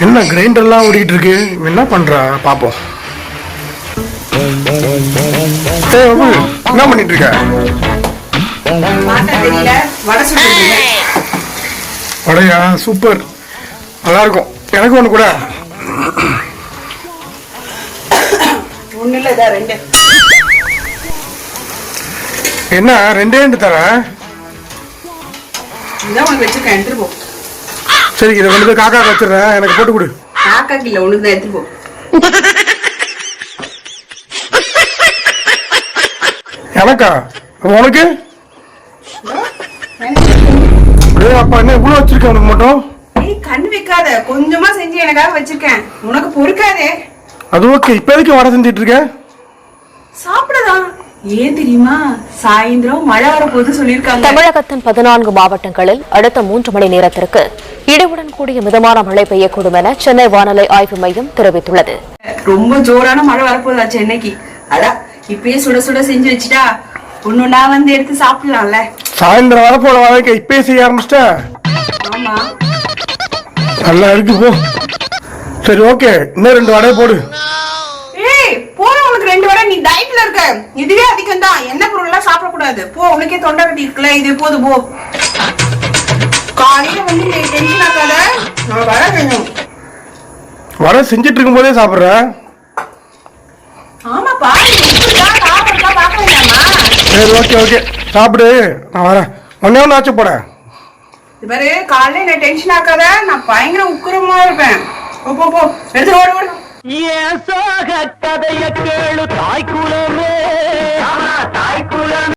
என்ன கிரைண்டர்லாம் ஓடிட்டு இருக்கு, என்ன பண்றா பாப்போம். என்ன பண்ணிட்டு இருக்க? வடையா? சூப்பர், நல்லா இருக்கும். எனக்கு ஒண்ணு கூட. என்ன ரெண்டே ரெண்டு தர? சரி, இதை கொண்டு போய் காக்கா வச்சிடறேன், எனக்கு போட்டு கொடு. காக்காக்கு இல்ல, உனக்கு தான் எடுத்து போ. எனக்கா? உனக்கு? அப்பா என்ன இவ்வளவு வச்சிருக்க உனக்கு மட்டும்? கண்ணு வைக்காத, கொஞ்சமா செஞ்சு எனக்காக வச்சிருக்கேன், உனக்கு பொறுக்காதே. அது ஓகே. இப்ப எதுக்கு வடை செஞ்சிட்டு இருக்க? சாப்பிடதான். ஏன் தெரியுமா, சாயந்தரம் மழை வரப்போது சொல்லிருக்காங்க. தமிழகத்தின் 14 மாவட்டங்களில் அடுத்த 3 மணி நேரத்திற்கு இடியுடன் கூடிய மிதமான மழை பெய்யக்கூடும் என சென்னை வானிலை ஆய்வு மையம் தெரிவித்துள்ளது. ரொம்ப ஜோரான மழை வரப்போதா சென்னைக்கு. அதான் இப்பயே சுட சுட செஞ்சு வச்சுட்டா ஒண்ணுன்னா வந்து எடுத்து சாப்பிடலாம்ல. சாயந்தரம் வரப்போற வரைக்கும் இப்பயே செய்ய ஆரம்பிச்சிட்டா? ஆமா, நல்லா இருக்கு. போ. சரி ஓகே, இன்னும் 2 வடை போடு. உனக்கு 2 வடை, நீ டயட்ல இருக்க, இதுவே அதிகம் தான். என்ன பொருள் எல்லாம் சாப்பிடக்கூடாது. போ, உனக்கே தொண்டை கட்டி இருக்குல்ல, இது போது போ. காலையில வந்து நீ டென்ஷன் ஆகாத, நான் வடை வேணும். வடை செஞ்சிட்டு இருக்கும் போதே சாப்பிடுற? ஆமாப்பா, பாக்க வேண்டாமா? சரி ஓகே ஓகே, சாப்பிடு, நான் வரேன். ஒன்னே ஒன்று ஆச்சு போட. இது பாரு, காலையில என்ன டென்ஷன் ஆக்காத, நான் பயங்கர உக்கிரமா இருப்பேன். போ போ போ, எடுத்து ஓடு ஓடு. கதைய கேளு தாய்க்குலமே.